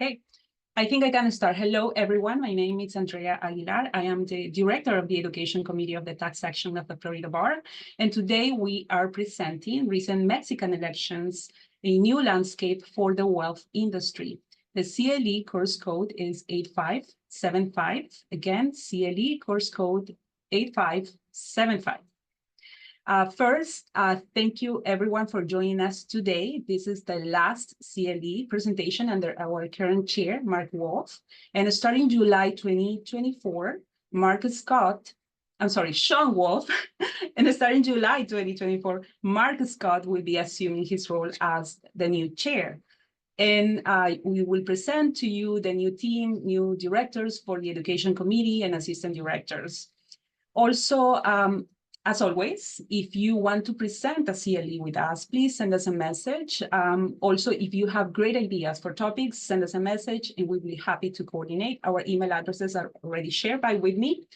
Okay, I think I can start. Hello, everyone. My name is Andrea Aguilar. I am the director of the Education Committee of the Tax Section of the Florida Bar. And today we are presenting recent Mexican elections, a new landscape for the wealth industry. The CLE course code is 8575. Again, CLE course code 8575. First, thank you everyone for joining us today. This is the last CLE presentation under our current chair, Mark Wolf. And starting July 2024, Sean Wolf, and starting July 2024, Mark Scott will be assuming his role as the new chair. And we will present to you the new team, new directors for the Education Committee and assistant directors. Also, as always, if you want to present a CLE with us, please send us a message. Also, if you have great ideas for topics, send us a message and we'll be happy to coordinate. Our email addresses are already shared by Whitney.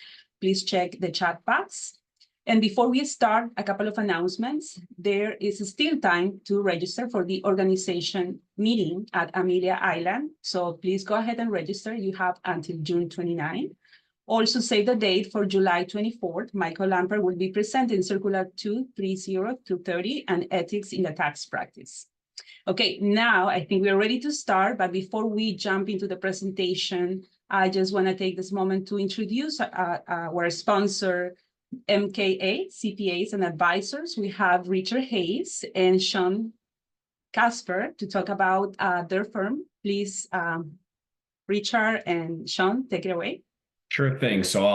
Please check the chat box. And before we start, a couple of announcements. There is still time to register for the organization meeting at Amelia Island. So please go ahead and register. You have until June 29. Also save the date for July 24th. Michael Lamper will be presenting Circular 230-230 and Ethics in the Tax Practice. Okay, now I think we're ready to start, but before we jump into the presentation, I just want to take this moment to introduce our sponsor, MKA, CPAs and Advisors. We have Richard Hayes and Sean Casper to talk about their firm. Please, Richard and Sean, take it away. Sure thing. So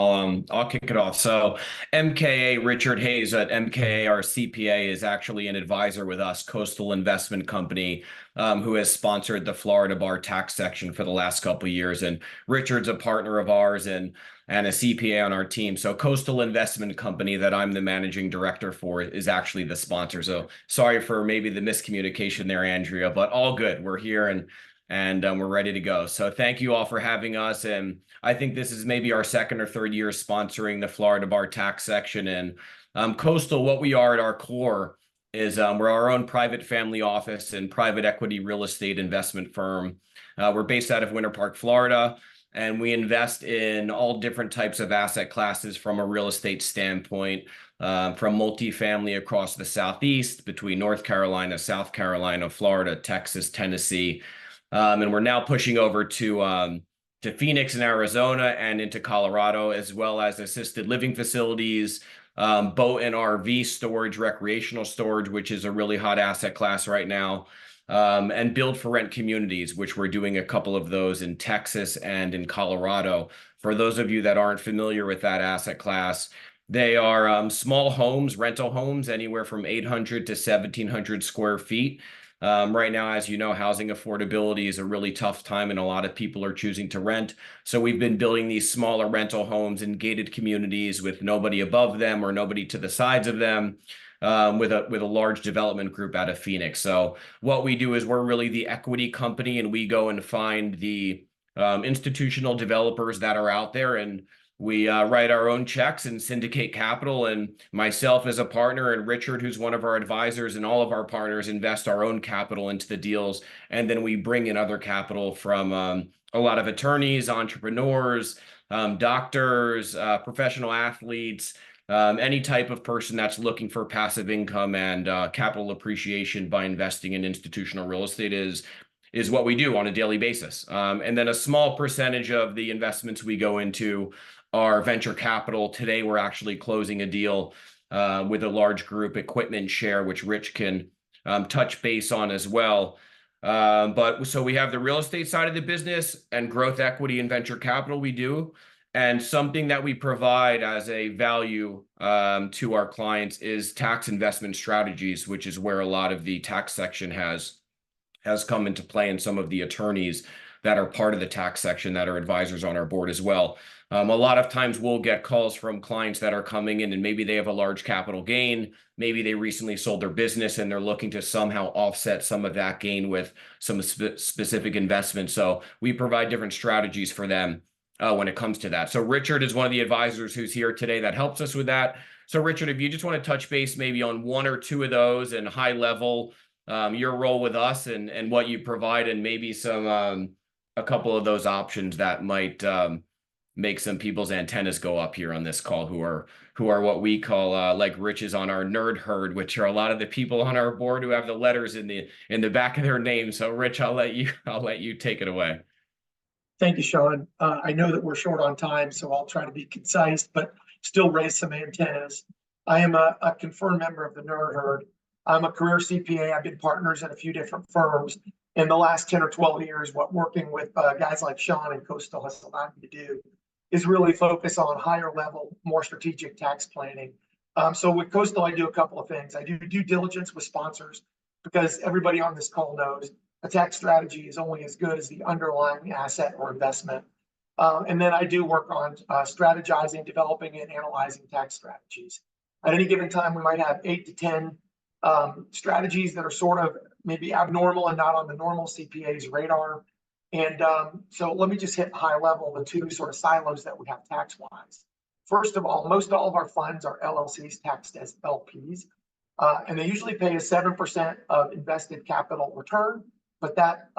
I'll kick it off. So MKA, Richard Hayes at MKA, our CPA, is actually an advisor with us, Coastal Investment Company, who has sponsored the Florida Bar tax section for the last couple of years. And Richard's a partner of ours and a CPA on our team. So Coastal Investment Company, that I'm the managing director for, is actually the sponsor. So sorry for maybe the miscommunication there, Andrea, but all good. We're here and we're ready to go. So thank you all for having us. And I think this is maybe our second or third year sponsoring the Florida Bar tax section. And Coastal, what we are at our core is we're our own private family office and private equity real estate investment firm. We're based out of Winter Park, Florida, and we invest in all different types of asset classes from a real estate standpoint, from multifamily across the Southeast, between North Carolina, South Carolina, Florida, Texas, Tennessee. And we're now pushing over to Phoenix and Arizona and into Colorado, as well as assisted living facilities, boat and RV storage, recreational storage, which is a really hot asset class right now, and build for rent communities, which we're doing a couple of those in Texas and in Colorado. For those of you that aren't familiar with that asset class, they are small homes, rental homes, anywhere from 800 to 1,700 square feet. Right now, as you know, housing affordability is a really tough time and a lot of people are choosing to rent. So we've been building these smaller rental homes in gated communities with nobody above them or nobody to the sides of them, with a large development group out of Phoenix. So what we do is we're really the equity company, and we go and find the institutional developers that are out there, and we write our own checks and syndicate capital, and myself as a partner and Richard, who's one of our advisors, and all of our partners invest our own capital into the deals. And then we bring in other capital from a lot of attorneys, entrepreneurs, doctors, professional athletes, any type of person that's looking for passive income and capital appreciation by investing in institutional real estate is what we do on a daily basis. And then a small percentage of the investments we go into are venture capital. Today, we're actually closing a deal with a large group, Equipment Share, which Rich can touch base on as well. But so we have the real estate side of the business and growth equity and venture capital we do. And something that we provide as a value to our clients is tax investment strategies, which is where a lot of the tax section has come into play, and some of the attorneys that are part of the tax section that are advisors on our board as well. A lot of times we'll get calls from clients that are coming in and maybe they have a large capital gain. Maybe they recently sold their business and they're looking to somehow offset some of that gain with some specific investments. So we provide different strategies for them when it comes to that. So Richard is one of the advisors who's here today that helps us with that. So Richard, if you just want to touch base maybe on one or two of those and high level, your role with us and what you provide, and maybe some a couple of those options that might make some people's antennas go up here on this call, who are what we call like Rich is on our nerd herd, which are a lot of the people on our board who have the letters in the back of their name. So Rich, I'll let you take it away. Thank you, Sean. I know that we're short on time, so I'll try to be concise, but still raise some antennas. I am a confirmed member of the nerd herd. I'm a career CPA. I've been partners in a few different firms. In the last 10 or 12 years, what working with guys like Sean and Coastal has allowed me to do is really focus on higher level, more strategic tax planning. So with Coastal, I do a couple of things. I do due diligence with sponsors, because everybody on this call knows a tax strategy is only as good as the underlying asset or investment. And then I do work on strategizing, developing, and analyzing tax strategies. At any given time, we might have 8 to 10 strategies that are sort of maybe abnormal and not on the normal CPA's radar. And so let me just hit high level the two sort of silos that we have tax-wise. First of all, most all of our funds are LLCs taxed as LPs, and they usually pay a 7% of invested capital return, but that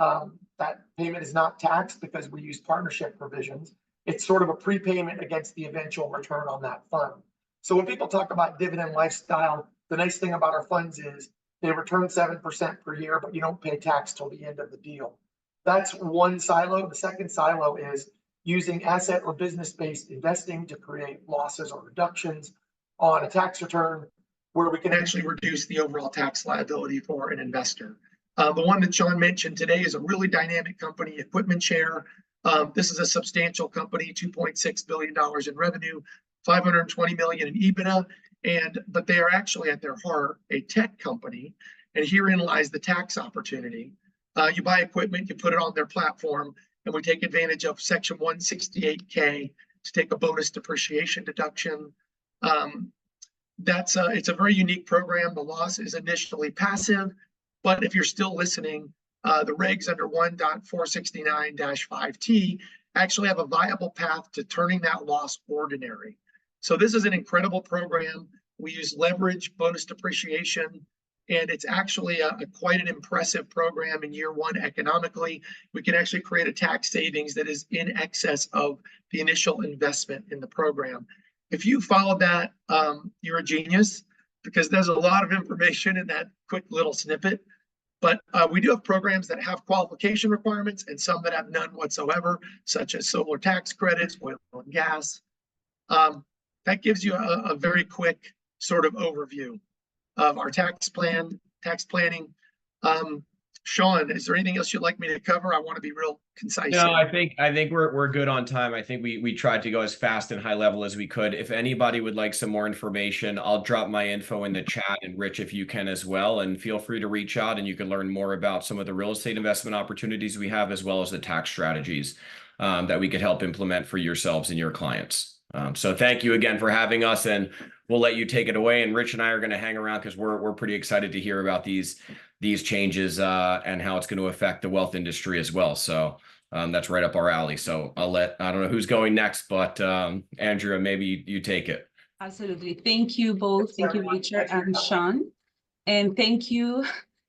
payment is not taxed because we use partnership provisions. It's sort of a prepayment against the eventual return on that fund. So when people talk about dividend lifestyle, the nice thing about our funds is they return 7% per year, but you don't pay tax till the end of the deal. That's one silo. The second silo is using asset or business-based investing to create losses or reductions on a tax return, where we can actually reduce the overall tax liability for an investor. The one that Sean mentioned today is a really dynamic company, Equipment Share. This is a substantial company, $2.6 billion in revenue, 520 million in EBITDA, but they are actually at their heart a tech company, and herein lies the tax opportunity. You buy equipment, you put it on their platform, and we take advantage of Section 168K to take a bonus depreciation deduction. It's a very unique program. The loss is initially passive, but if you're still listening, the regs under 1.469-5T actually have a viable path to turning that loss ordinary. So this is an incredible program. We use leverage, bonus depreciation, and it's actually quite an impressive program in year one economically. We can actually create a tax savings that is in excess of the initial investment in the program. If you follow that, you're a genius, because there's a lot of information in that quick little snippet. But we do have programs that have qualification requirements and some that have none whatsoever, such as solar tax credits, oil and gas. That gives you a very quick sort of overview of our tax planning. Sean, is there anything else you'd like me to cover? I want to be real concise. No, I think we're good on time. I think we tried to go as fast and high level as we could. If anybody would like some more information, I'll drop my info in the chat, and Rich, if you can as well, and feel free to reach out and you can learn more about some of the real estate investment opportunities we have, as well as the tax strategies that we could help implement for yourselves and your clients. So thank you again for having us, and we'll let you take it away. And Rich and I are going to hang around because we're pretty excited to hear about these changes and how it's going to affect the wealth industry as well. So that's right up our alley. So I don't know who's going next, but Andrea, maybe you take it. Absolutely. Thank you both. Thank you, Richard and Sean. And thank you,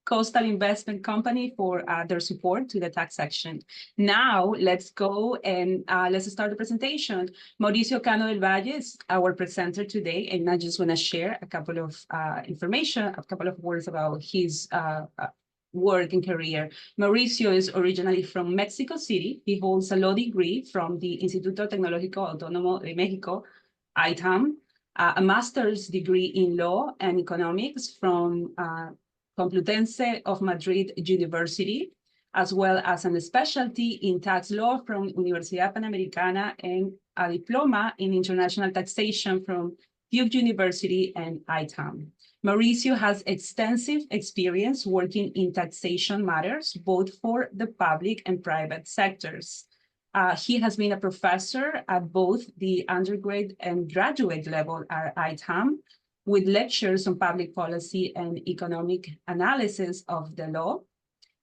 Coastal Investment Company, for their support to the tax section. Now, let's go and let's start the presentation. Mauricio Cano del Valle is our presenter today, and I just want to share a couple of information, a couple of words about his work and career. Mauricio is originally from Mexico City. He holds a law degree from the Instituto Tecnológico Autónomo de México, ITAM, a master's degree in law and economics from Complutense of Madrid University, as well as a specialty in tax law from Universidad Panamericana and a diploma in international taxation from Duke University and ITAM. Mauricio has extensive experience working in taxation matters, both for the public and private sectors. He has been a professor at both the undergrad and graduate level at ITAM, with lectures on public policy and economic analysis of the law.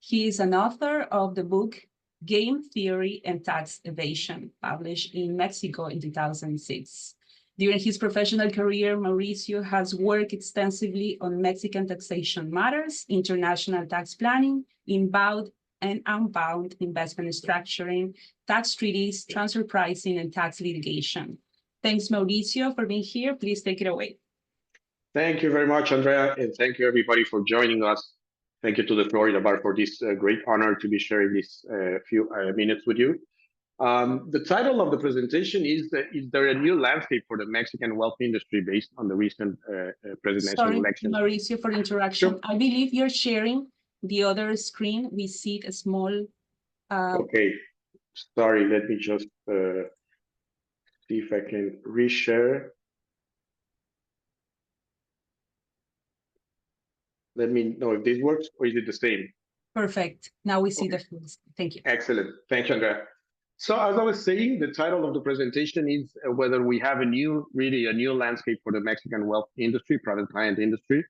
He is an author of the book Game Theory and Tax Evasion, published in Mexico in 2006. During his professional career, Mauricio has worked extensively on Mexican taxation matters, international tax planning, inbound and unbound investment structuring, tax treaties, transfer pricing, and tax litigation. Thanks, Mauricio, for being here. Please take it away. Thank you very much, Andrea, and thank you everybody for joining us. Thank you to the Florida Bar for this great honor to be sharing this few minutes with you. The title of the presentation is there a new landscape for the Mexican wealth industry based on the recent presidential election? Mauricio, for interaction. Sure. I believe you're sharing the other screen. We see a small... Okay, sorry, let me just see if I can reshare. Let me know if this works, or is it the same? Perfect. Now we see the full. Thank you. Excellent. Thank you, Andrea. So as I was saying, the title of the presentation is whether we have really a new landscape for the Mexican wealth industry, private client industry.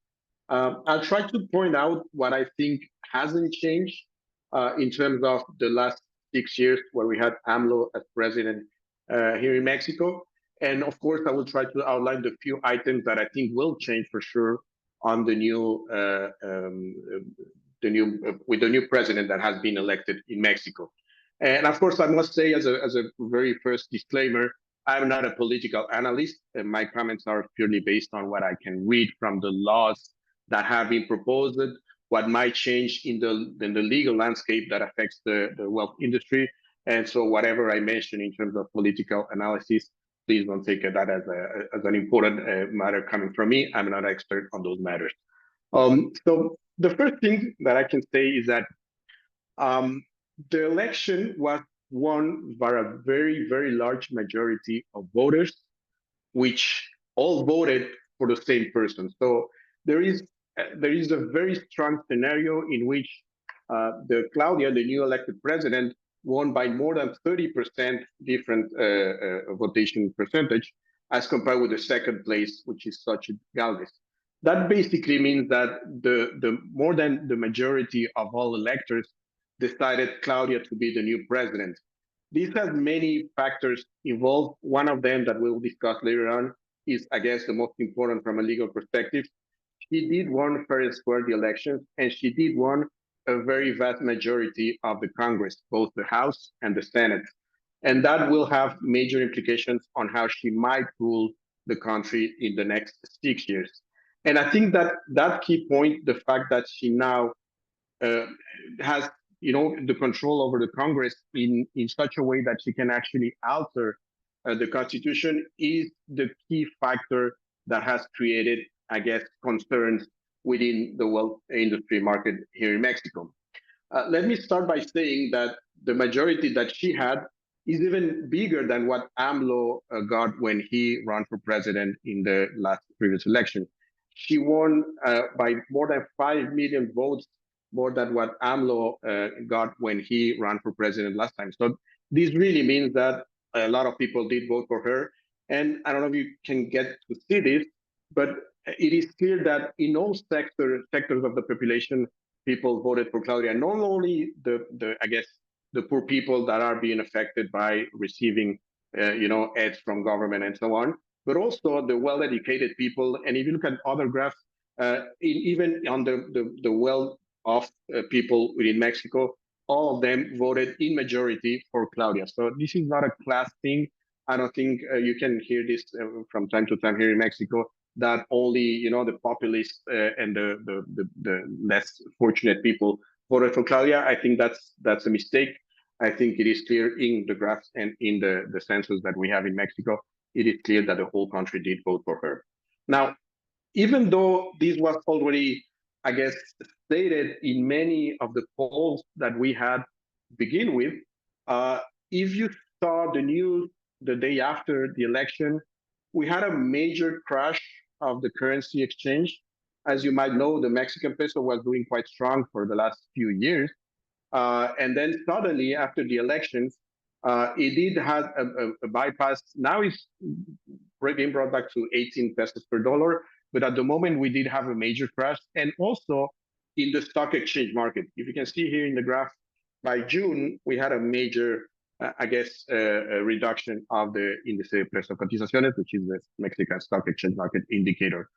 I'll try to point out what I think hasn't changed in terms of the last 6 years where we had AMLO as president here in Mexico. And of course, I will try to outline the few items that I think will change for sure on the new with the new president that has been elected in Mexico. And of course, I must say as a very first disclaimer, I'm not a political analyst, and my comments are purely based on what I can read from the laws that have been proposed, what might change in the legal landscape that affects the wealth industry. And so whatever I mention in terms of political analysis, please don't take that as an important matter coming from me. I'm not an expert on those matters. So the first thing that I can say is that the election was won by a very, very large majority of voters, which all voted for the same person. So there is a very strong scenario in which Claudia, the new elected president, won by more than 30% different votation percentage as compared with the second place, which is Xochitl Galvez. That basically means that the more than the majority of all electors decided Claudia to be the new president. This has many factors involved. One of them that we'll discuss later on is, I guess, the most important from a legal perspective. She did win fair and square the elections, and she did win a very vast majority of the Congress, both the House and the Senate. And that will have major implications on how she might rule the country in the next 6 years. And I think that key point, the fact that she now has the control over the Congress in such a way that she can actually alter the Constitution, is the key factor that has created, I guess, concerns within the wealth industry market here in Mexico. Let me start by saying that the majority that she had is even bigger than what AMLO got when he ran for president in the last previous election. She won by more than 5 million votes, more than what AMLO got when he ran for president last time. So this really means that a lot of people did vote for her. And I don't know if you can get to see this, but it is clear that in all sectors of the population, people voted for Claudia. Not only the poor people that are being affected by receiving aids from government and so on, but also the well-educated people. And if you look at other graphs, even on the well-off people within Mexico, all of them voted in majority for Claudia. So this is not a class thing. I don't think you can hear this from time to time here in Mexico, that only the populists and the less fortunate people voted for Claudia. I think that's a mistake. I think it is clear in the graphs and in the census that we have in Mexico, it is clear that the whole country did vote for her. Now, even though this was already, I guess, stated in many of the polls that we had to begin with, if you saw the news the day after the election, we had a major crash of the currency exchange. As you might know, the Mexican peso was doing quite strong for the last few years. And then suddenly, after the elections, it did have a bypass. Now it's being brought back to 18 pesos per dollar. But at the moment, we did have a major crash. And also in the stock exchange market. If you can see here in the graph, by June, we had a major, a reduction of the Índice de Precios de Cotizaciones, which is the Mexican stock exchange market indicator.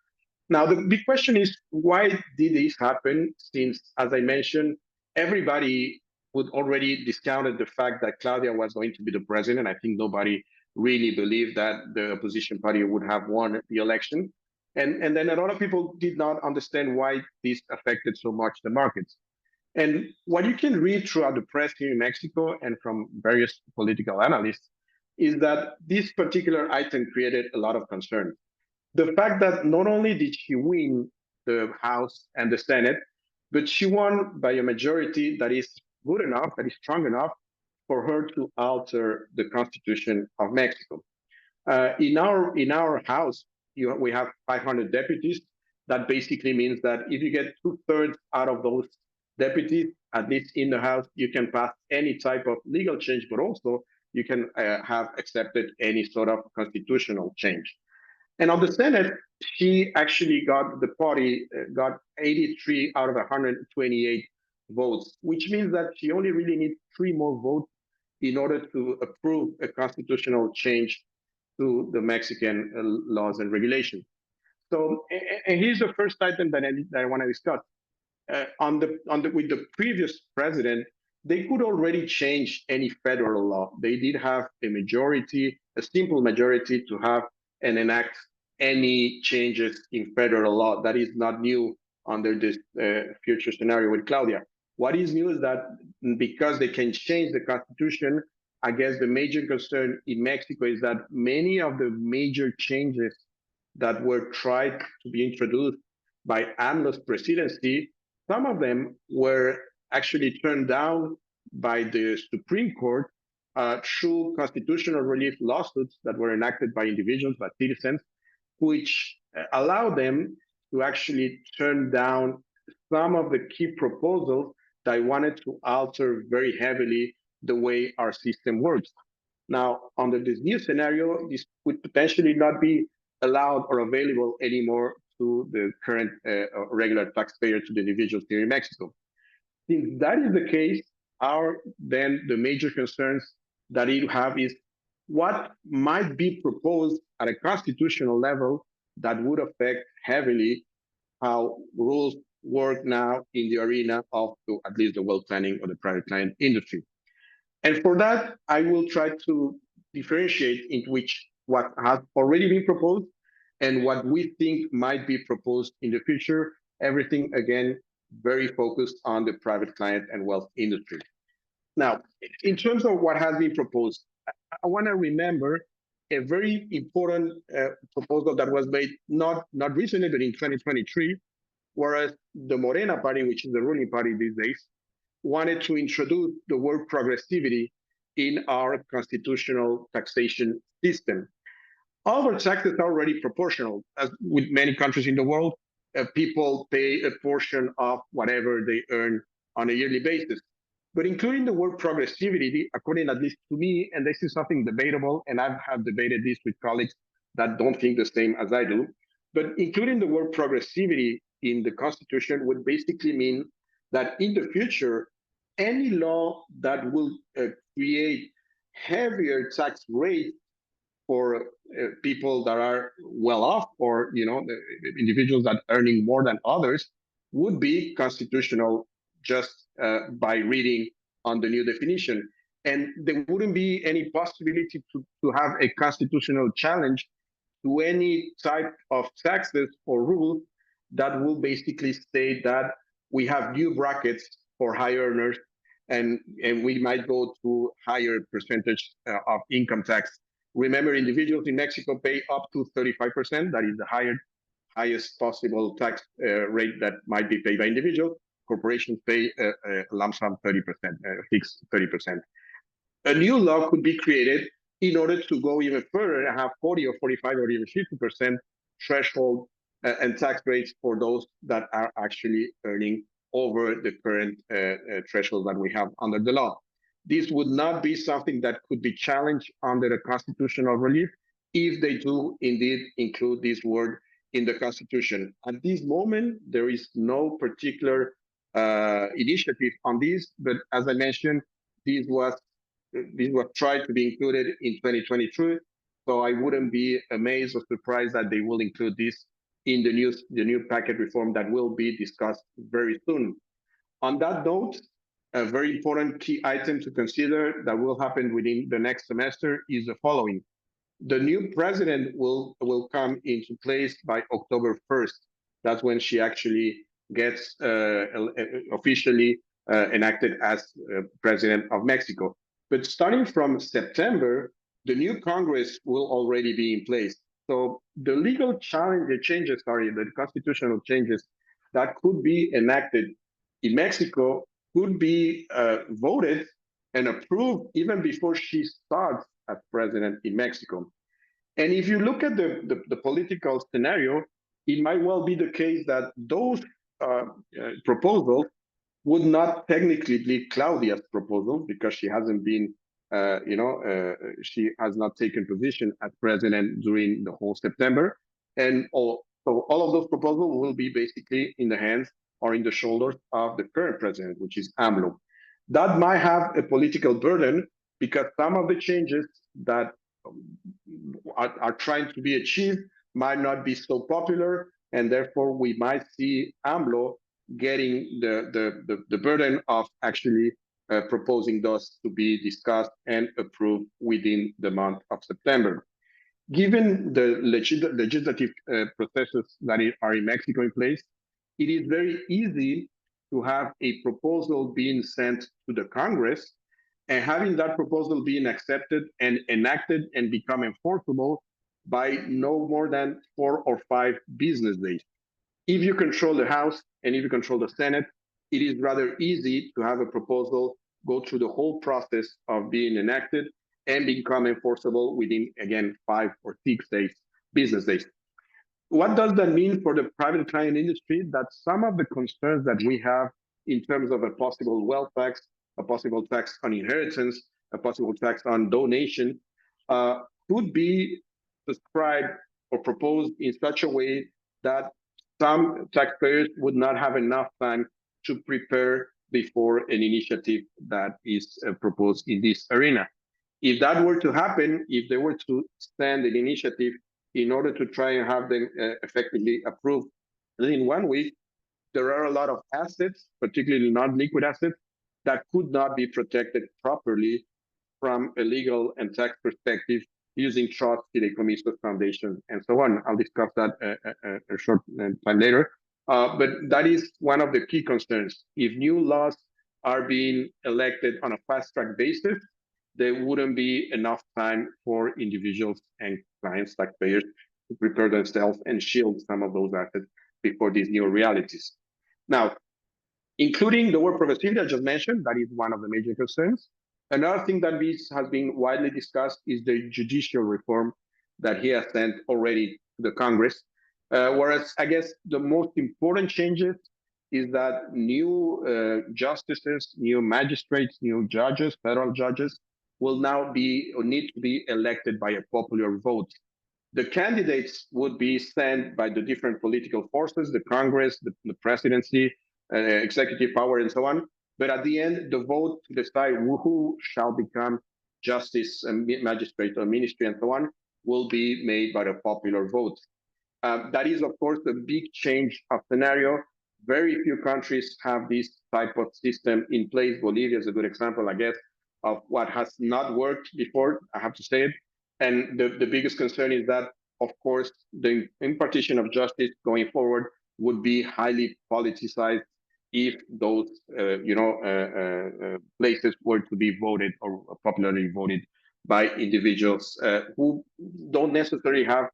Now, the big question is, why did this happen? Since, as I mentioned, everybody would already discounted the fact that Claudia was going to be the president. I think nobody really believed that the opposition party would have won the election. And then a lot of people did not understand why this affected so much the markets. And what you can read throughout the press here in Mexico and from various political analysts is that this particular item created a lot of concern. The fact that not only did she win the House and the Senate, but she won by a majority that is good enough, that is strong enough for her to alter the Constitution of Mexico. In our House, we have 500 deputies. That basically means that if you get 2/3 out of those deputies, at least in the House, you can pass any type of legal change, but also you can have accepted any sort of constitutional change. And on the Senate, she actually the party got 83 out of 128 votes, which means that she only really needs 3 more votes in order to approve a constitutional change to the Mexican laws and regulations. So, and here's the first item that I want to discuss. With the previous president, they could already change any federal law. They did have a majority, a simple majority, to have and enact any changes in federal law. That is not new under this future scenario with Claudia. What is new is that because they can change the constitution, I guess the major concern in Mexico is that many of the major changes that were tried to be introduced by AMLO's presidency, some of them were actually turned down by the Supreme Court through constitutional relief lawsuits that were enacted by individuals, by citizens, which allow them to actually turn down some of the key proposals that wanted to alter very heavily the way our system works. Now, under this new scenario, this would potentially not be allowed or available anymore to the current regular taxpayer, to the individuals here in Mexico. Since that is the case, then the major concerns that you have is what might be proposed at a constitutional level that would affect heavily how rules work now in the arena of at least the wealth planning or the private client industry. And for that, I will try to differentiate into what has already been proposed and what we think might be proposed in the future. Everything, again, very focused on the private client and wealth industry. Now, in terms of what has been proposed, I want to remember a very important proposal that was made not recently, but in 2023, whereas the Morena party, which is the ruling party these days, wanted to introduce the word progressivity in our constitutional taxation system. All of our taxes are already proportional. As with many countries in the world, people pay a portion of whatever they earn on a yearly basis. But including the word progressivity, according at least to me, and this is something debatable, and I have debated this with colleagues that don't think the same as I do, but including the word progressivity in the Constitution would basically mean that in the future, any law that will create heavier tax rates for people that are well off, or individuals that are earning more than others, would be constitutional just by reading on the new definition. And there wouldn't be any possibility to have a constitutional challenge to any type of taxes or rule that will basically state that we have new brackets for high earners, and we might go to higher percentage of income tax. Remember, individuals in Mexico pay up to 35%. That is the highest possible tax rate that might be paid by individuals. Corporations pay a lump sum 30%, fixed 30%. A new law could be created in order to go even further and have 40 or 45 or even 50% threshold and tax rates for those that are actually earning over the current threshold that we have under the law. This would not be something that could be challenged under the constitutional relief if they do indeed include this word in the Constitution. At this moment, there is no particular initiative on this, but as I mentioned, this was tried to be included in 2023. So I wouldn't be amazed or surprised that they will include this in the new packet reform that will be discussed very soon. On that note, A very important key item to consider that will happen within the next semester is the following. The new president will come into place by October 1st. That's when she actually gets officially enacted as president of Mexico. But starting from September, the new Congress will already be in place. So the legal challenge, the constitutional changes that could be enacted in Mexico could be voted and approved even before she starts as president in Mexico. And if you look at the political scenario, it might well be the case that those proposals would not technically be Claudia's proposal because she hasn't been, she has not taken position as president during the whole September. And so all of those proposals will be basically in the hands or in the shoulders of the current president, which is AMLO. That might have a political burden because some of the changes that are trying to be achieved might not be so popular, and therefore we might see AMLO getting the burden of actually proposing those to be discussed and approved within the month of September. Given the legislative processes that are in Mexico in place, it is very easy to have a proposal being sent to the Congress and having that proposal being accepted and enacted and become enforceable by no more than 4 or 5 business days. If you control the House and if you control the Senate, it is rather easy to have a proposal go through the whole process of being enacted and become enforceable within, again, 5 or 6 days, business days. What does that mean for the private client industry? That some of the concerns that we have in terms of a possible wealth tax, a possible tax on inheritance, a possible tax on donation, could be described or proposed in such a way that some taxpayers would not have enough time to prepare before an initiative that is proposed in this arena. If that were to happen, if they were to stand an initiative in order to try and have them effectively approved within 1 week, there are a lot of assets, particularly non-liquid assets, that could not be protected properly from a legal and tax perspective using trust, fideicomisos, foundations, and so on. I'll discuss that a short time later. But that is one of the key concerns. If new laws are being elected on a fast-track basis, there wouldn't be enough time for individuals and clients, taxpayers, to prepare themselves and shield some of those assets before these new realities. Now, including the word progressivity I just mentioned, that is one of the major concerns. Another thing that has been widely discussed is the judicial reform that he has sent already to the Congress. Whereas I guess the most important changes is that new justices, new magistrates, new judges, federal judges, will now be or need to be elected by a popular vote. The candidates would be sent by the different political forces, the Congress, the presidency, executive power, and so on. But at the end, the vote to decide who shall become justice, and magistrate, or ministry, and so on, will be made by the popular vote. That is, of course, a big change of scenario. Very few countries have this type of system in place. Bolivia is a good example, I guess, of what has not worked before, I have to say it. And the biggest concern is that, of course, the impartition of justice going forward would be highly politicized if those places were to be voted or popularly voted by individuals who don't necessarily have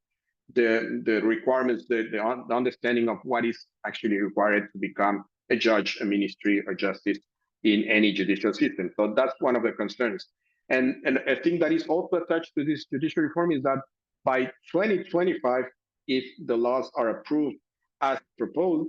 the requirements, the understanding of what is actually required to become a judge, a ministry, or justice in any judicial system. So that's one of the concerns. And a thing that is also attached to this judicial reform is that by 2025, if the laws are approved as proposed,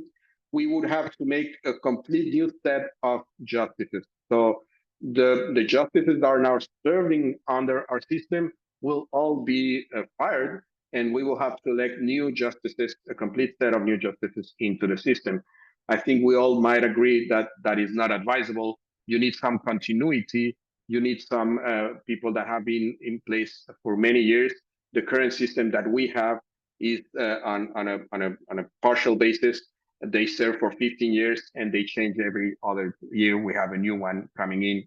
we would have to make a complete new set of justices. So the justices that are now serving under our system will all be fired, and we will have to elect new justices, a complete set of new justices into the system. I think we all might agree that that is not advisable. You need some continuity. You need some people that have been in place for many years. The current system that we have is on a partial basis, They serve for 15 years and they change every other year. We have a new one coming in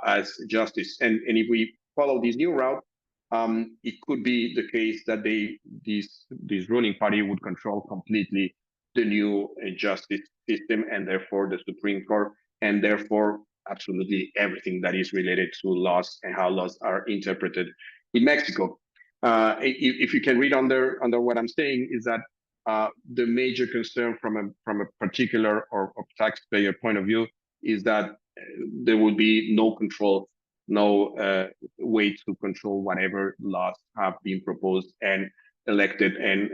as justice. And if we follow this new route, it could be the case that this ruling party would control completely the new justice system and therefore the Supreme Court, and therefore absolutely everything that is related to laws and how laws are interpreted in Mexico. If you can read under what I'm saying is that the major concern from a particular or taxpayer point of view is that there will be no control, no way to control whatever laws have been proposed and elected and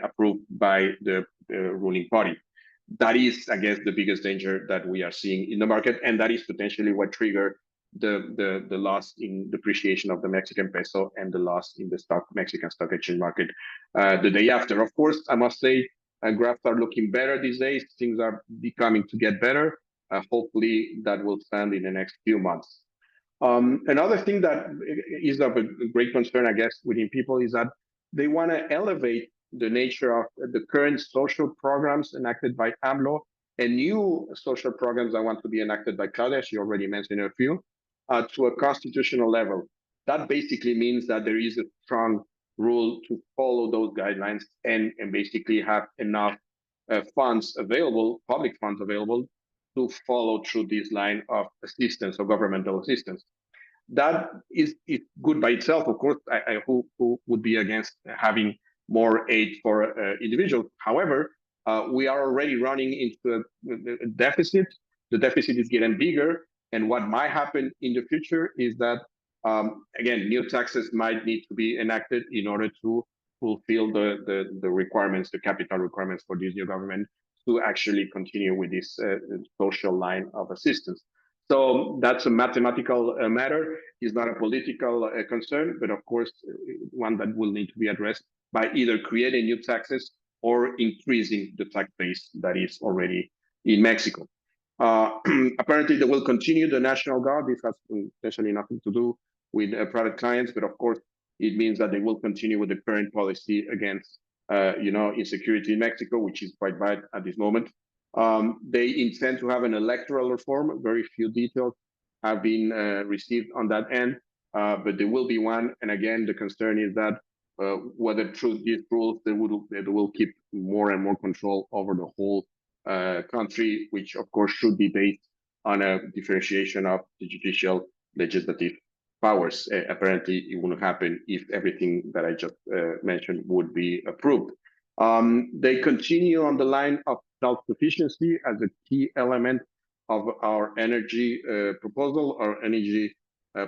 approved by the ruling party. That is, I guess, the biggest danger that we are seeing in the market, and that is potentially what triggered the loss in depreciation of the Mexican peso and the loss in the Mexican stock exchange market the day after. Of course, I must say, graphs are looking better these days. Things are becoming to get better. Hopefully, that will stand in the next few months. Another thing that is of a great concern, I guess, within people is that they want to elevate the nature of the current social programs enacted by AMLO and new social programs that want to be enacted by Claudia. She already mentioned a few, to a constitutional level. That basically means that there is a strong rule to follow those guidelines and basically have enough funds available, public funds available, to follow through this line of assistance or governmental assistance. That is good by itself. Of course, who would be against having more aid for individuals? However, we are already running into a deficit. The deficit is getting bigger. And what might happen in the future is that, again, new taxes might need to be enacted in order to fulfill the requirements, the capital requirements for this new government to actually continue with this social line of assistance. So that's a mathematical matter. It's not a political concern, but of course, one that will need to be addressed by either creating new taxes or increasing the tax base that is already in Mexico. Apparently, they will continue the National Guard. This has essentially nothing to do with private clients, but of course, it means that they will continue with the current policy against insecurity in Mexico, which is quite bad at this moment. They intend to have an electoral reform. Very few details have been received on that end, but there will be one. And again, the concern is that whether through these rules, they will keep more and more control over the whole country, which of course should be based on a differentiation of the judicial legislative powers. Apparently, it wouldn't happen if everything that I just mentioned would be approved. They continue on the line of self-sufficiency as a key element of our energy proposal, our energy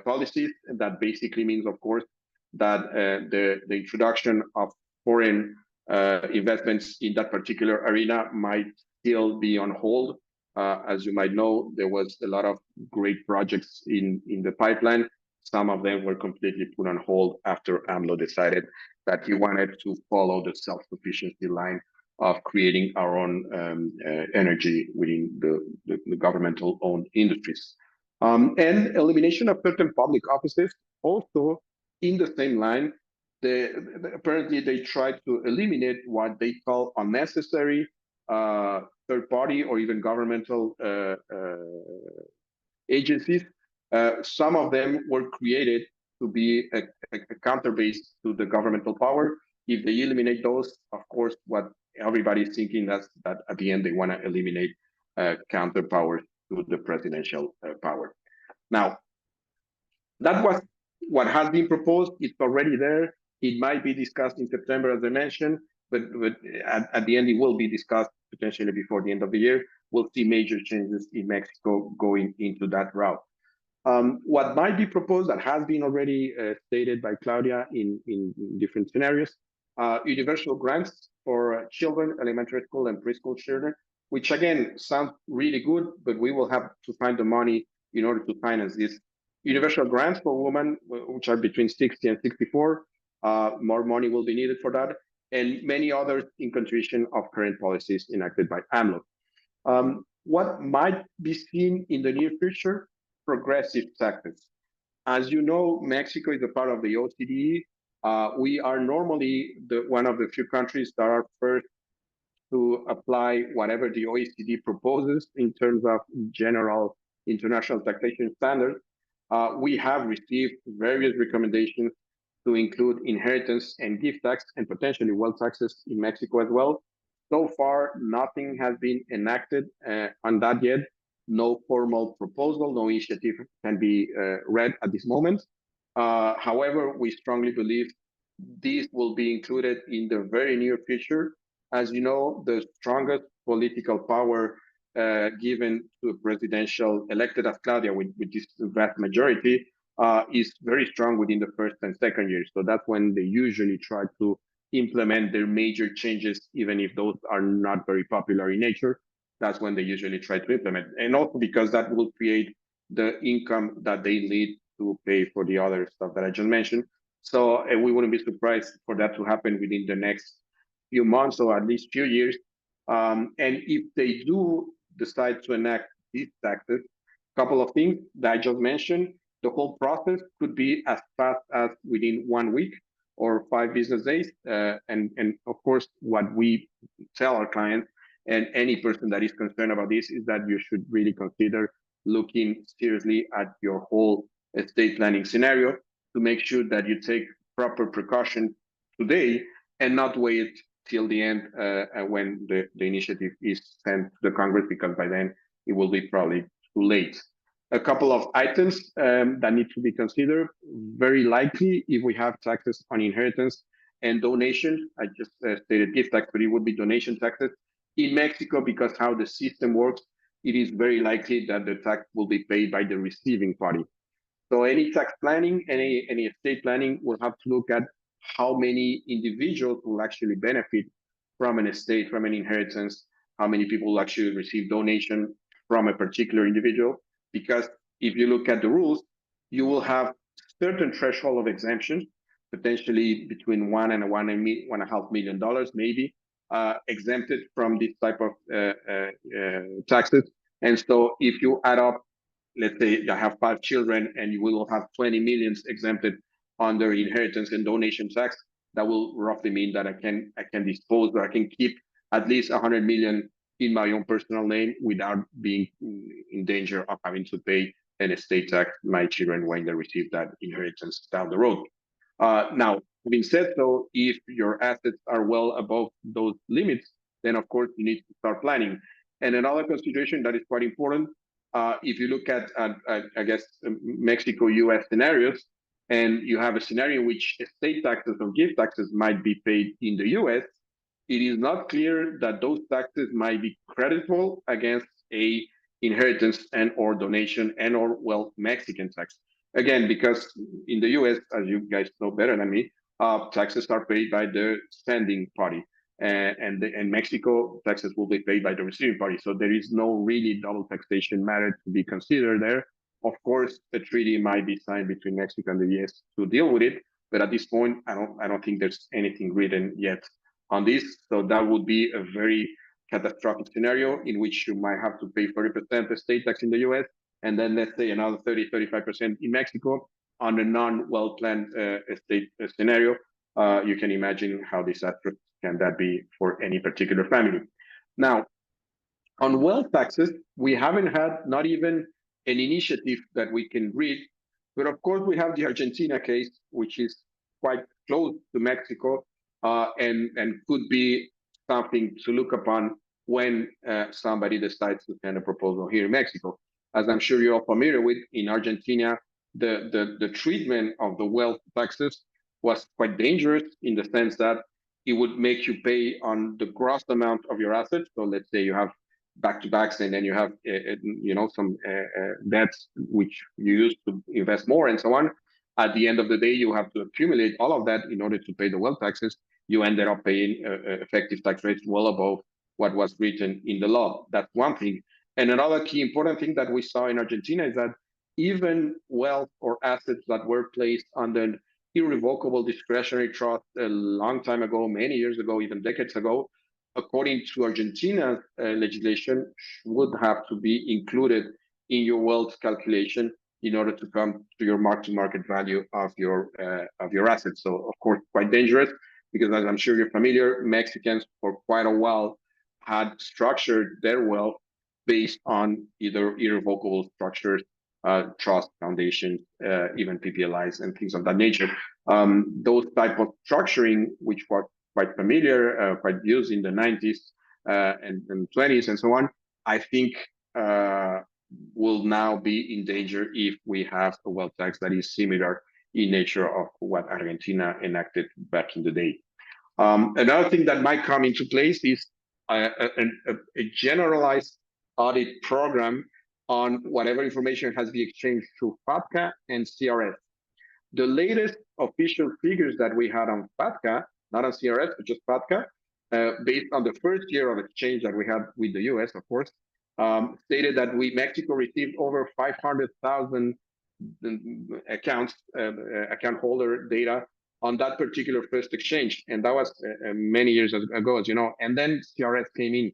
policies. That basically means, of course, that the introduction of foreign investments in that particular arena might still be on hold. As you might know, there was a lot of great projects in the pipeline. Some of them were completely put on hold after AMLO decided that he wanted to follow the self-sufficiency line of creating our own energy within the governmental-owned industries. And elimination of certain public offices, also in the same line. Apparently, they tried to eliminate what they call unnecessary third-party or even governmental agencies. Some of them were created to be a counter-base to the governmental power. If they eliminate those, of course, what everybody's thinking that at the end they want to eliminate counterpower to the presidential power. Now, that was what has been proposed. It's already there. It might be discussed in September, as I mentioned, but at the end, it will be discussed potentially before the end of the year. We'll see major changes in Mexico going into that route. What might be proposed that has been already stated by Claudia in different scenarios, universal grants for children, elementary school and preschool children, which again sounds really good, but we will have to find the money in order to finance this. Universal grants for women, which are between 60 and 64, more money will be needed for that, and many others in continuation of current policies enacted by AMLO. What might be seen in the near future? Progressive taxes. As you know, Mexico is a part of the OCDE. We are normally one of the few countries that are first to apply whatever the OECD proposes in terms of general international taxation standards. We have received various recommendations to include inheritance and gift tax and potentially wealth taxes in Mexico as well. So far, nothing has been enacted on that yet. No formal proposal, no initiative can be read at this moment. However, we strongly believe this will be included in the very near future. As you know, the strongest political power given to a presidential elected as Claudia with this vast majority is very strong within the first and second years. So that's when they usually try to implement their major changes, even if those are not very popular in nature. That's when they usually try to implement. And also because that will create the income that they need to pay for the other stuff that I just mentioned. So we wouldn't be surprised for that to happen within the next few months or at least few years. And if they do decide to enact these taxes, a couple of things that I just mentioned, the whole process could be as fast as within 1 week or 5 business days. And of course, what we tell our clients and any person that is concerned about this is that you should really consider looking seriously at your whole estate planning scenario to make sure that you take proper precaution today and not wait till the end when the initiative is sent to the Congress, because by then it will be probably too late. A couple of items that need to be considered. Very likely, if we have taxes on inheritance and donation, I just stated gift tax, but it would be donation taxes. In Mexico, because how the system works, it is very likely that the tax will be paid by the receiving party. So any tax planning, any estate planning will have to look at how many individuals will actually benefit from an estate, from an inheritance, how many people will actually receive donation from a particular individual. Because if you look at the rules, you will have certain threshold of exemption, potentially between $1 and $1.5 million, maybe, exempted from this type of taxes. And so if you add up, let's say I have 5 children and you will have 20 millions exempted under inheritance and donation tax, that will roughly mean that I can dispose, or I can keep at least 100 million in my own personal name without being in danger of having to pay an estate tax my children when they receive that inheritance down the road. Now, having said so, if your assets are well above those limits, then of course you need to start planning. And another consideration that is quite important, if you look at I guess, Mexico-US scenarios, and you have a scenario in which estate taxes or gift taxes might be paid in the US, it is not clear that those taxes might be creditable against a inheritance and or donation and or wealth Mexican tax. Again, because in the US, as you guys know better than me, taxes are paid by the sending party. And Mexico, taxes will be paid by the receiving party. So there is no really double taxation matter to be considered there. Of course, a treaty might be signed between Mexico and the US to deal with it. But at this point, I don't think there's anything written yet on this. So that would be a very catastrophic scenario in which you might have to pay 40% estate tax in the US, and then let's say another 30-35% in Mexico on a non-well-planned estate scenario. You can imagine how disastrous can that be for any particular family. Now, on wealth taxes, we haven't had not even an initiative that we can read, but of course we have the Argentina case, which is quite close to Mexico, and could be something to look upon when somebody decides to send a proposal here in Mexico. As I'm sure you're all familiar with, in Argentina, the treatment of the wealth taxes was quite dangerous in the sense that it would make you pay on the gross amount of your assets. So let's say you have back-to-backs and then you have some debts which you use to invest more and so on. At the end of the day, you have to accumulate all of that in order to pay the wealth taxes. You ended up paying effective tax rates well above what was written in the law. That's one thing. And another key important thing that we saw in Argentina is that even wealth or assets that were placed under irrevocable discretionary trust a long time ago, many years ago, even decades ago, according to Argentina's legislation, would have to be included in your wealth calculation in order to come to your mark-to-market value of your assets. So, of course, quite dangerous, because as I'm sure you're familiar, Mexicans for quite a while had structured their wealth based on either irrevocable structures, trust, foundations, even PPLIs and things of that nature. Those type of structuring, which were quite familiar, quite used in the 90s and 20s and so on, I think will now be in danger if we have a wealth tax that is similar in nature of what Argentina enacted back in the day. Another thing that might come into place is a generalized audit program on whatever information has been exchanged through FATCA and CRS. The latest official figures that we had on FATCA, not on CRS, but just FATCA, based on the first year of exchange that we had with the US, of course, stated that Mexico received over 500,000 accounts, account holder data on that particular first exchange. And that was many years ago, as you know, and then CRS came in.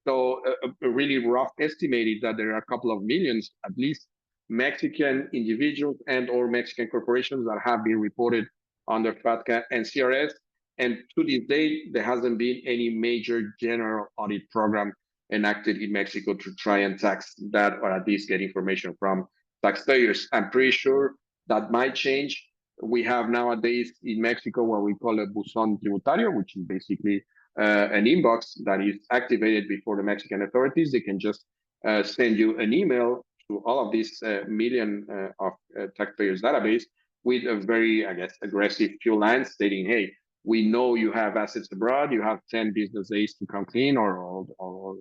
So a really rough estimated that there are a couple of millions, at least, Mexican individuals and or Mexican corporations that have been reported under FATCA and CRS. And to this day, there hasn't been any major general audit program enacted in Mexico to try and tax that, or at least get information from taxpayers. I'm pretty sure that might change. We have nowadays in Mexico what we call a buzón tributario, which is basically an inbox that is activated before the Mexican authorities. They can just send you an email to all of these million of taxpayers database with a very, I guess, aggressive few lines stating, hey, we know you have assets abroad, you have 10 business days to come clean or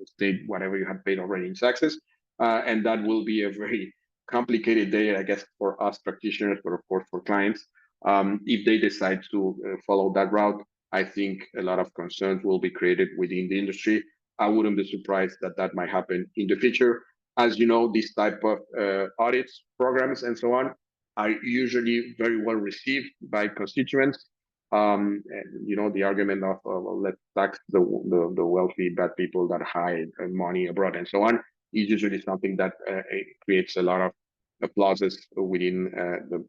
state whatever you have paid already in taxes. And that will be a very complicated day, I guess, for us practitioners, but of course for clients. If they decide to follow that route, I think a lot of concerns will be created within the industry. I wouldn't be surprised that that might happen in the future. As you know, these type of audits, programs, and so on are usually very well received by constituents. And, you know, the argument of well, let's tax the wealthy bad people that hide money abroad and so on is usually something that creates a lot of applauses within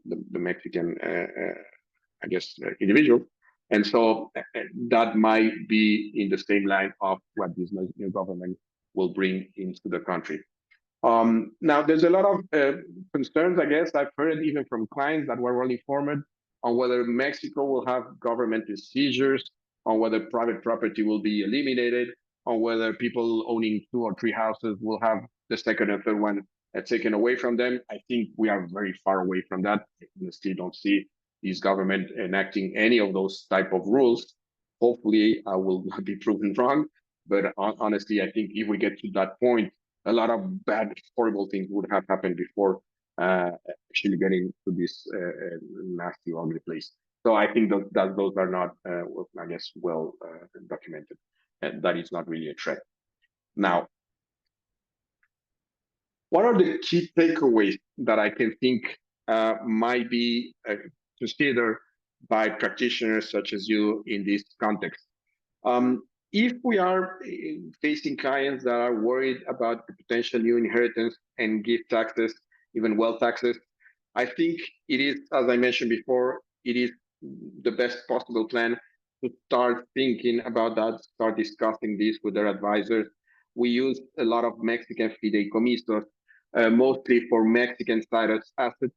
the Mexican, I guess, individual. And so that might be in the same line of what this new government will bring into the country. Now, there's a lot of concerns, I guess, I've heard even from clients that were well informed on whether Mexico will have governmental seizures, on whether private property will be eliminated, on whether people owning 2 or 3 houses will have the second and third one taken away from them. I think we are very far away from that. I still don't see this government enacting any of those type of rules. Hopefully, I will not be proven wrong. But honestly, I think if we get to that point, a lot of bad, horrible things would have happened before actually getting to this nasty, ugly place. So I think that those are not, I guess, well documented, and that is not really a threat. Now, what are the key takeaways that I can think might be considered by practitioners such as you in this context? If we are facing clients that are worried about the potential new inheritance and gift taxes, even wealth taxes, I think it is, as I mentioned before, it is the best possible plan to start thinking about that, start discussing this with their advisors. We use a lot of Mexican fideicomisos, mostly for Mexican cited assets,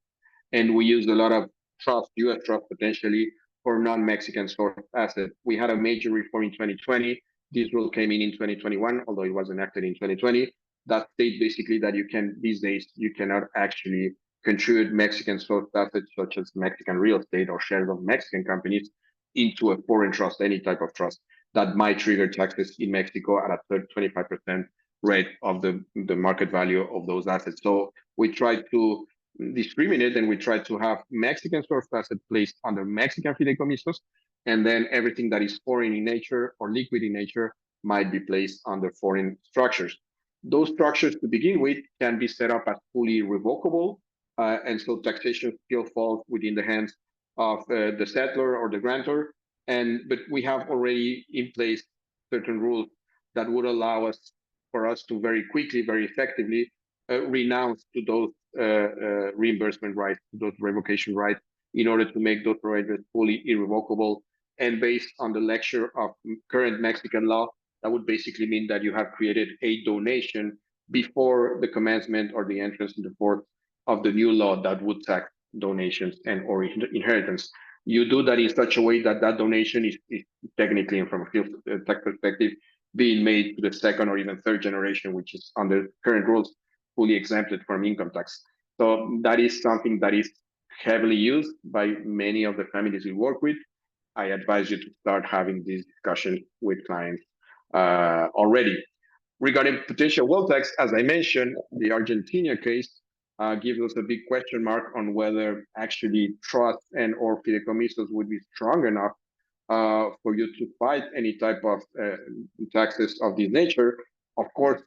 and we use a lot of trust, US trust potentially, for non-Mexican source assets. We had a major reform in 2020. This rule came in 2021, although it was enacted in 2020. That states basically that you can, these days, you cannot actually contribute Mexican source assets such as Mexican real estate or shares of Mexican companies into a foreign trust, any type of trust that might trigger taxes in Mexico at a 25% rate of the market value of those assets. So we try to discriminate and we try to have Mexican source assets placed under Mexican fideicomisos, and then everything that is foreign in nature or liquid in nature might be placed under foreign structures. Those structures to begin with can be set up as fully revocable, and so taxation still falls within the hands of the settlor or the grantor. But we have already in place certain rules that would allow us for us to very quickly, very effectively renounce to those reimbursement rights, to those revocation rights, in order to make those arrangements fully irrevocable. And based on the lecture of current Mexican law, that would basically mean that you have created a donation before the commencement or the entrance into force of the new law that would tax donations and or inheritance. You do that in such a way that that donation is technically, and from a field tax perspective, being made to the second or even third generation, which is under current rules fully exempted from income tax. So that is something that is heavily used by many of the families we work with. I advise you to start having this discussion with clients already. Regarding potential wealth tax, as I mentioned, the Argentina case gives us a big question mark on whether actually trusts and or fideicomisos would be strong enough for you to fight any type of taxes of this nature. Of course,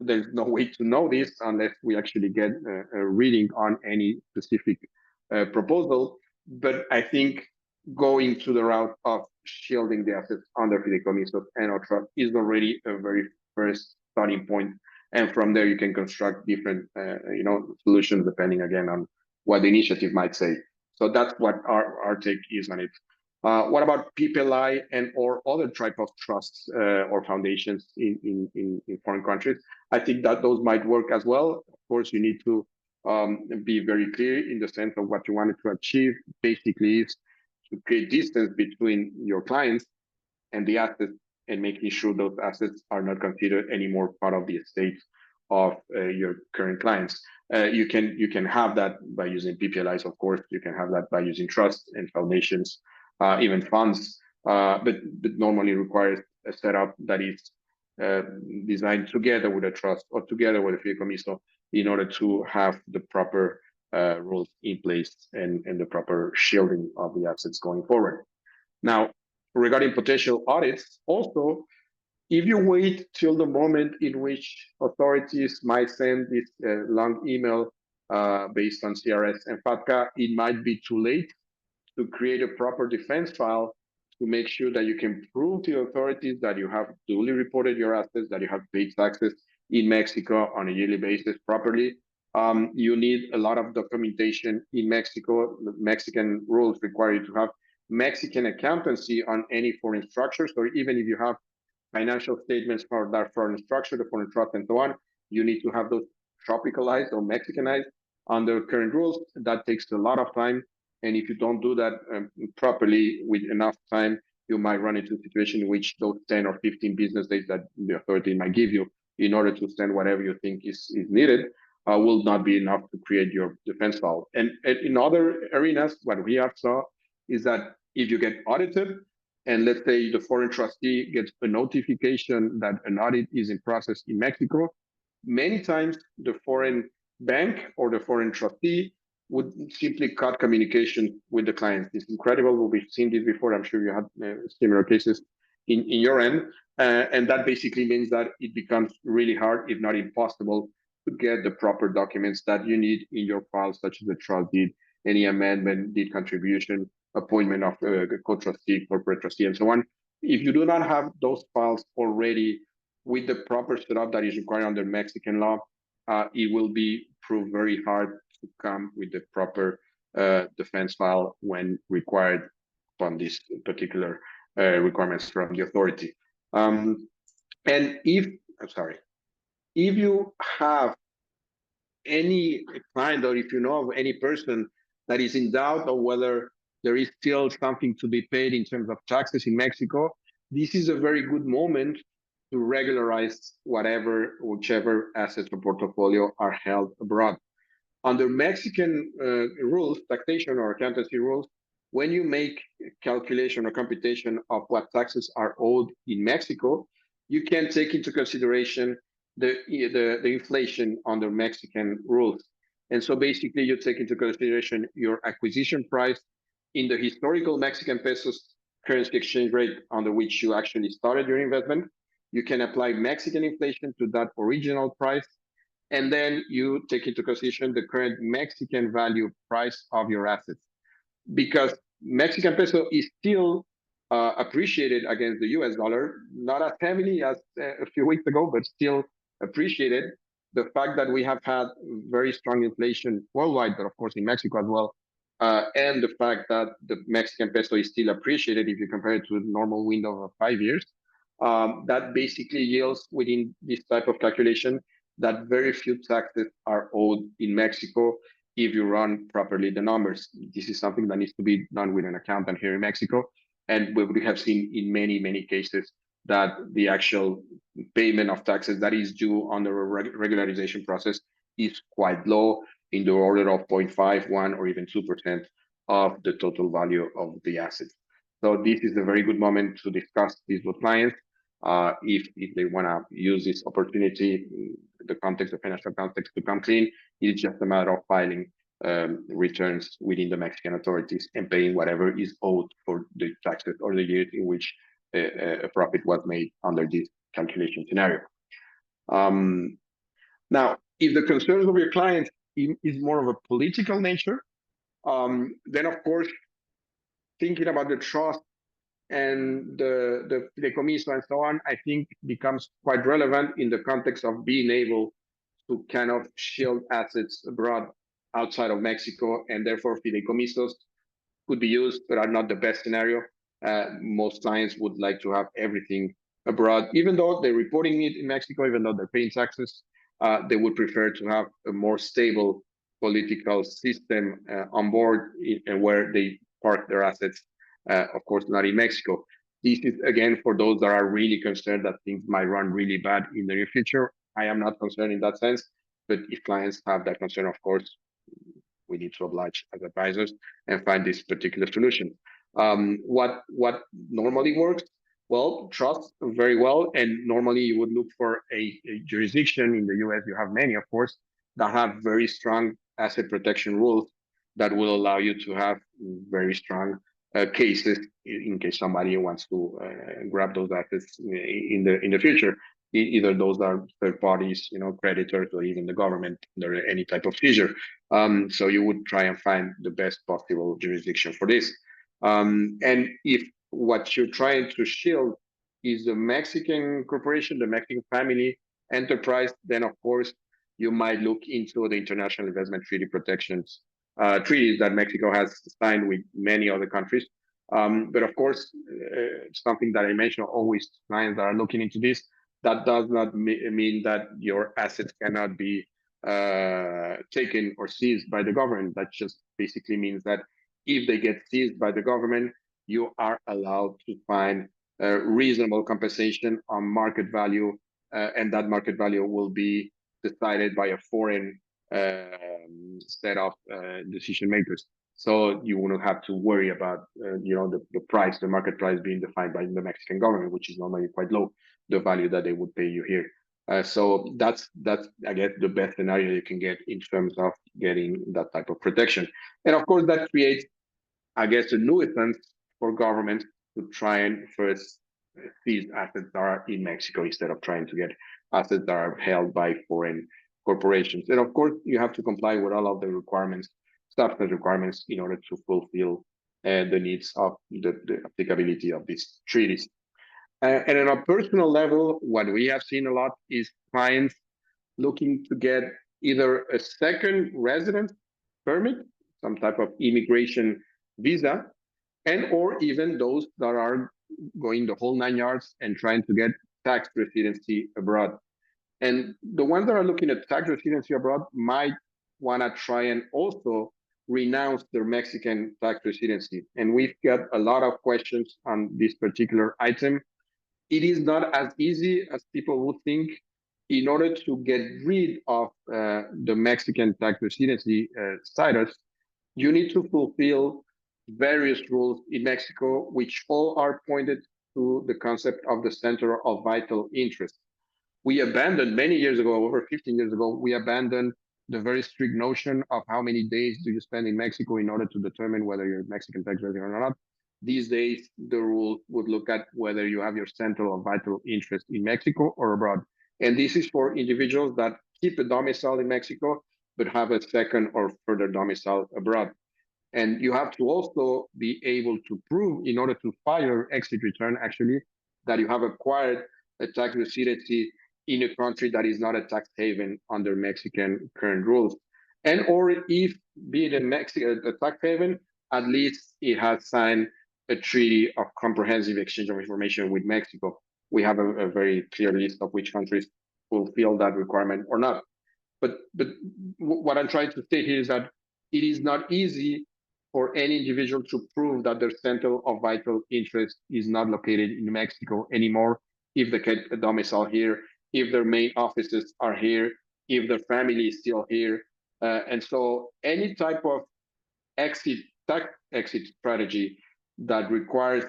there's no way to know this unless we actually get a reading on any specific proposal. But I think going to the route of shielding the assets under fideicomisos and or trust is already a very first starting point. And from there, you can construct different, solutions depending again on what the initiative might say. So that's what our take is on it. What about PPLI and or other type of trusts or foundations in foreign countries? I think that those might work as well. Of course, you need to be very clear in the sense of what you wanted to achieve. Basically, is to create distance between your clients and the assets, and making sure those assets are not considered anymore part of the estate of your current clients. You can have that by using PPLIs, of course. You can have that by using trusts and foundations, even funds, but normally requires a setup that is designed together with a trust or together with a fideicomiso in order to have the proper rules in place and the proper shielding of the assets going forward. Now, regarding potential audits, also, if you wait till the moment in which authorities might send this long email based on CRS and FATCA, it might be too late to create a proper defense file to make sure that you can prove to the authorities that you have duly reported your assets, that you have paid taxes in Mexico on a yearly basis properly. You need a lot of documentation in Mexico. The Mexican rules require you to have Mexican accountancy on any foreign structure. So even if you have financial statements for that foreign structure, the foreign trust and so on, you need to have those tropicalized or Mexicanized under current rules. That takes a lot of time. And if you don't do that properly with enough time, you might run into a situation in which those 10 or 15 business days that the authority might give you in order to send whatever you think is needed will not be enough to create your defense file. And in other arenas, what we have saw is that if you get audited, and let's say the foreign trustee gets a notification that an audit is in process in Mexico, many times the foreign bank or the foreign trustee would simply cut communication with the clients. It's incredible. We've seen this before. I'm sure you had similar cases in your end. And that basically means that it becomes really hard, if not impossible, to get the proper documents that you need in your files, such as the trust deed, any amendment, deed contribution, appointment of a co-trustee, corporate trustee, and so on. If you do not have those files already with the proper setup that is required under Mexican law, it will be proved very hard to come with the proper defense file when required from these particular requirements from the authority. And if you have any client, or if you know of any person that is in doubt of whether there is still something to be paid in terms of taxes in Mexico, this is a very good moment to regularize whichever assets or portfolio are held abroad. Under Mexican rules, taxation or accountancy rules, when you make calculation or computation of what taxes are owed in Mexico, you can take into consideration the inflation under Mexican rules. And so basically you take into consideration your acquisition price in the historical Mexican pesos currency exchange rate under which you actually started your investment. You can apply Mexican inflation to that original price, and then you take into consideration the current Mexican value price of your assets. Because Mexican peso is still appreciated against the US dollar, not as heavily as a few weeks ago, but still appreciated. The fact that we have had very strong inflation worldwide, but of course in Mexico as well, and the fact that the Mexican peso is still appreciated if you compare it to a normal window of 5 years, That basically yields within this type of calculation that very few taxes are owed in Mexico if you run properly the numbers. This is something that needs to be done with an accountant here in Mexico. And we have seen in many, many cases that the actual payment of taxes that is due under a regularization process is quite low, in the order of 0.5, 1, or even 2% of the total value of the assets. So this is a very good moment to discuss this with clients. If they want to use this opportunity, the context, the financial context, to come clean, it's just a matter of filing returns within the Mexican authorities and paying whatever is owed for the taxes or the years in which a profit was made under this calculation scenario. Now, if the concerns of your client is more of a political nature, then of course, thinking about the trust and the fideicomiso and so on, I think becomes quite relevant in the context of being able to kind of shield assets abroad outside of Mexico, and therefore fideicomisos could be used, but are not the best scenario. Most clients would like to have everything abroad, even though they're reporting it in Mexico, even though they're paying taxes. They would prefer to have a more stable political system on board, where they park their assets, of course, not in Mexico. This is, again, for those that are really concerned that things might run really bad in the near future. I am not concerned in that sense, but if clients have that concern, of course, we need to oblige as advisors and find this particular solution. What normally works? Well, trust very well, and normally you would look for a jurisdiction. In the US, you have many, of course, that have very strong asset protection rules that will allow you to have very strong cases in case somebody wants to grab those assets in the future. Either those are third parties, creditors, or even the government under any type of seizure. So you would try and find the best possible jurisdiction for this. And if what you're trying to shield is the Mexican corporation, the Mexican family enterprise, then of course you might look into the International Investment Treaty protections treaties that Mexico has signed with many other countries. But of course, something that I mentioned always, clients that are looking into this, that does not mean that your assets cannot be taken or seized by the government. That just basically means that if they get seized by the government, you are allowed to find reasonable compensation on market value, and that market value will be decided by a foreign set of decision makers. So you wouldn't have to worry about the price, the market price being defined by the Mexican government, which is normally quite low, the value that they would pay you here. So that's I guess the best scenario you can get in terms of getting that type of protection. And of course that creates, I guess, a nuisance for governments to try and first seize assets that are in Mexico instead of trying to get assets that are held by foreign corporations. And of course you have to comply with all of the requirements, substance requirements, in order to fulfill the needs of the applicability of these treaties. And on a personal level, what we have seen a lot is clients looking to get either a second residence permit, some type of immigration visa, and or even those that are going the whole 9 yards and trying to get tax residency abroad. And the ones that are looking at tax residency abroad might want to try and also renounce their Mexican tax residency. And we've got a lot of questions on this particular item. It is not as easy as people would think. In order to get rid of the Mexican tax residency status, you need to fulfill various rules in Mexico, which all are pointed to the concept of the center of vital interest. We abandoned many years ago, over 15 years ago, we abandoned the very strict notion of how many days do you spend in Mexico in order to determine whether you're Mexican tax resident or not. These days, the rule would look at whether you have your center of vital interest in Mexico or abroad. And this is for individuals that keep a domicile in Mexico, but have a second or further domicile abroad. And you have to also be able to prove, in order to file your exit return, actually, that you have acquired a tax residency in a country that is not a tax haven under Mexican current rules. And or if, be it a tax haven, at least it has signed a treaty of comprehensive exchange of information with Mexico. we have a very clear list of which countries fulfill that requirement or not. But what I'm trying to say here is that it is not easy for any individual to prove that their center of vital interest is not located in Mexico anymore if they get a domicile here, if their main offices are here, if their family is still here. And so any type of tax exit strategy that requires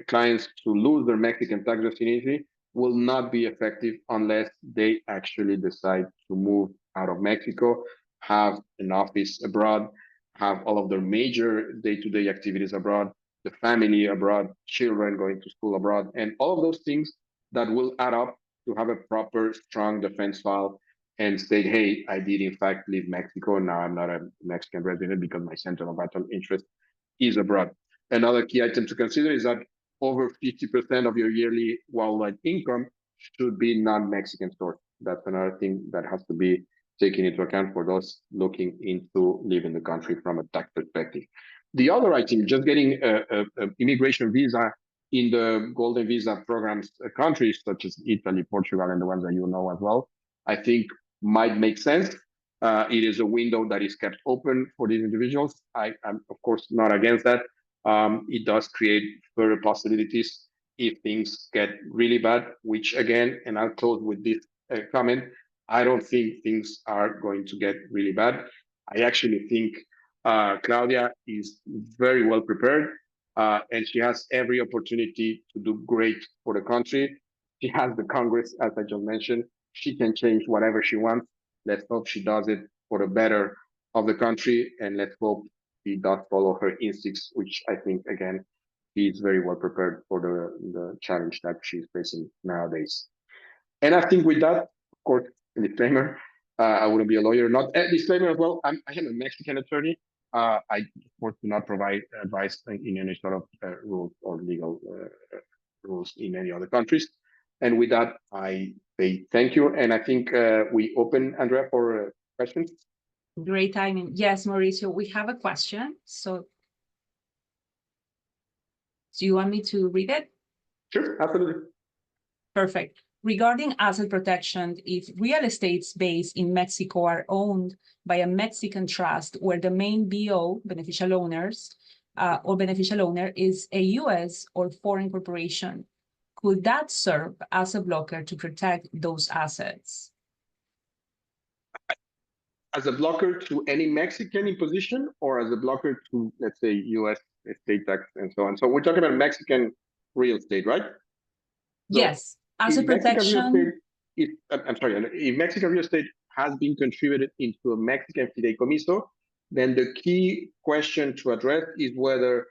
clients to lose their Mexican tax residency will not be effective unless they actually decide to move out of Mexico, have an office abroad, have all of their major day-to-day activities abroad, the family abroad, children going to school abroad, and all of those things that will add up to have a proper, strong defense file and say, hey, I did in fact leave Mexico. Now I'm not a Mexican resident because my center of vital interest is abroad. Another key item to consider is that over 50% of your yearly worldwide income should be non-Mexican source. That's another thing that has to be taken into account for those looking into leaving the country from a tax perspective. The other item, just getting a immigration visa in the golden visa programs countries such as Italy, Portugal, and the ones that you know as well, I think might make sense. It is a window that is kept open for these individuals. I'm of course not against that. It does create further possibilities if things get really bad, which again, and I'll close with this comment, I don't think things are going to get really bad. I actually think Claudia is very well prepared and she has every opportunity to do great for the country. She has the Congress, as I just mentioned. She can change whatever she wants. Let's hope she does it for the better of the country, and let's hope she does follow her instincts, which I think, again, she's very well prepared for the challenge that she's facing nowadays. And I think with that, of course, a disclaimer, I wouldn't be a lawyer. Not a disclaimer as well, I am a Mexican attorney. I, of course, do not provide advice in any sort of rules or legal rules in any other countries. And with that, I say thank you. And I think we open, Andrea, for questions. Great timing. Yes, Mauricio, we have a question. So do you want me to read it? Sure, absolutely. Perfect. Regarding asset protection, if real estates based in Mexico are owned by a Mexican trust where the main BO, beneficial owners, or beneficial owner is a US or foreign corporation, could that serve as a blocker to protect those assets? As a blocker to any Mexican imposition or as a blocker to, let's say, US estate tax and so on? So we're talking about Mexican real estate, right? So yes, as a protection. I'm sorry, if Mexican real estate has been contributed into a Mexican fideicomiso, then the key question to address is whether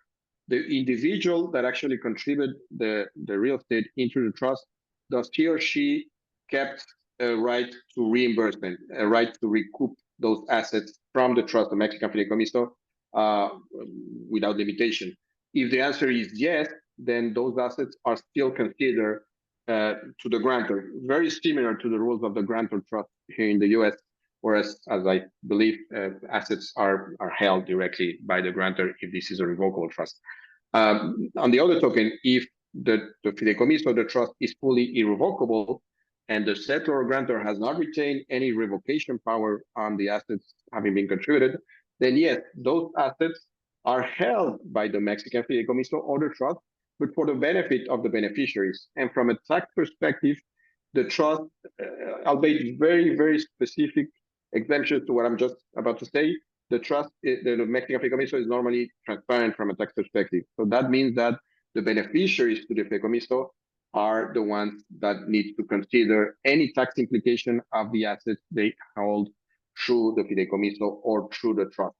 the individual that actually contributed the real estate into the trust, does he or she kept a right to reimbursement, a right to recoup those assets from the trust, the Mexican fideicomiso, without limitation? If the answer is yes, then those assets are still considered to the grantor, very similar to the rules of the grantor trust here in the US, whereas, as I believe, assets are held directly by the grantor if this is a revocable trust. On the other token, if the fideicomiso, the trust, is fully irrevocable, and the settlor or grantor has not retained any revocation power on the assets having been contributed, then yes, those assets are held by the Mexican fideicomiso or the trust, but for the benefit of the beneficiaries. And from a tax perspective, the trust, albeit very, very specific exemptions to what I'm just about to say, the trust, the Mexican fideicomiso is normally transparent from a tax perspective. So that means that the beneficiaries to the fideicomiso are the ones that need to consider any tax implication of the assets they hold through the fideicomiso or through the trust.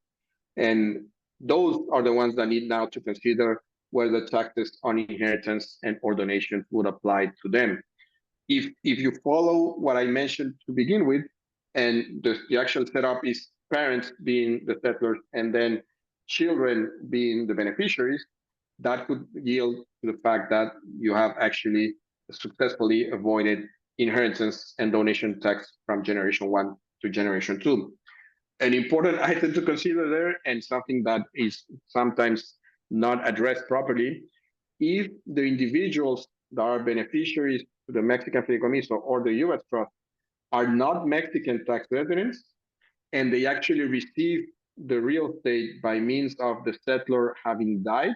And those are the ones that need now to consider whether taxes on inheritance and or donations would apply to them. If you follow what I mentioned to begin with, and the actual setup is parents being the settlers and then children being the beneficiaries, that could yield to the fact that you have actually successfully avoided inheritance and donation tax from generation 1 to generation 2. An important item to consider there, and something that is sometimes not addressed properly, if the individuals that are beneficiaries to the Mexican fideicomiso or the U.S. trust are not Mexican tax residents, and they actually receive the real estate by means of the settlor having died,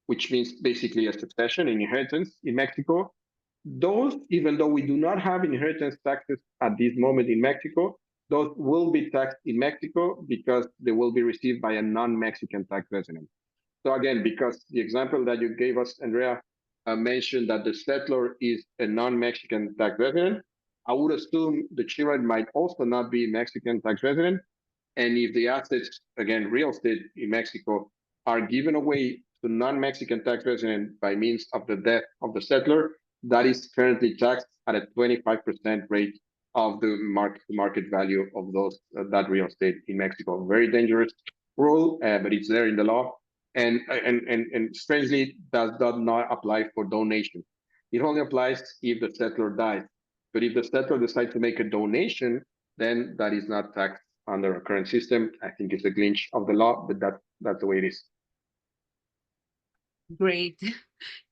which means basically a succession, an inheritance in Mexico. Those, even though we do not have inheritance taxes at this moment in Mexico, those will be taxed in Mexico because they will be received by a non-Mexican tax resident. So again, because the example that you gave us, Andrea, mentioned that the settlor is a non-Mexican tax resident, I would assume the children might also not be Mexican tax resident. And if the assets, again, real estate in Mexico, are given away to non-Mexican tax resident by means of the death of the settlor, that is currently taxed at a 25% rate of the market value of those that real estate in Mexico. Very dangerous rule, but it's there in the law. And strangely, does not apply for donation. It only applies if the settlor dies. But if the settlor decides to make a donation, then that is not taxed under our current system. I think it's a glitch of the law, but that's the way it is. Great.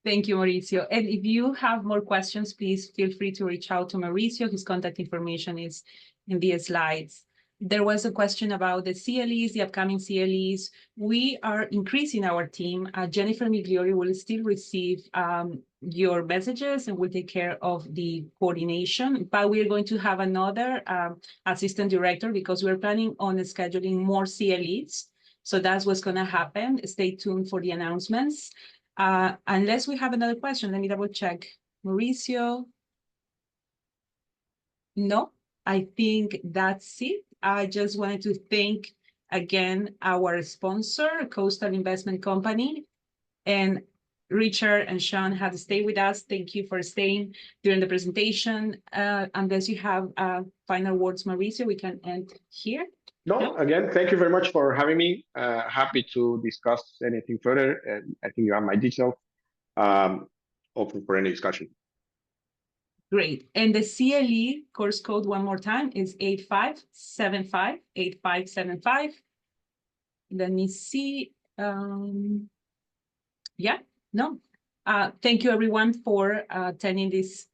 Thank you, Mauricio. And if you have more questions, please feel free to reach out to Mauricio. His contact information is in the slides. There was a question about the CLEs, the upcoming CLEs. We are increasing our team. Jennifer Migliori will still receive your messages and will take care of the coordination, but we're going to have another assistant director because we're planning on scheduling more CLEs. So that's what's going to happen. Stay tuned for the announcements. Unless we have another question, let me double check. Mauricio? No, I think that's it. I just wanted to thank again our sponsor, Coastal Investment Company, and Richard and Sean had to stay with us. Thank you for staying during the presentation. Unless you have final words, Mauricio, we can end here. No, again, thank you very much for having me. Happy to discuss anything further. I think you have my details. Open for any discussion. Great. And the CLE course code one more time is 8575, 8575. Let me see. Yeah, no. Thank you everyone for attending this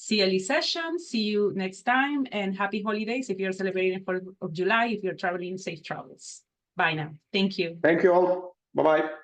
CLE session. See you next time and happy holidays if you're celebrating 4th of July, if you're traveling, safe travels. Bye now. Thank you. Thank you all. Bye-bye.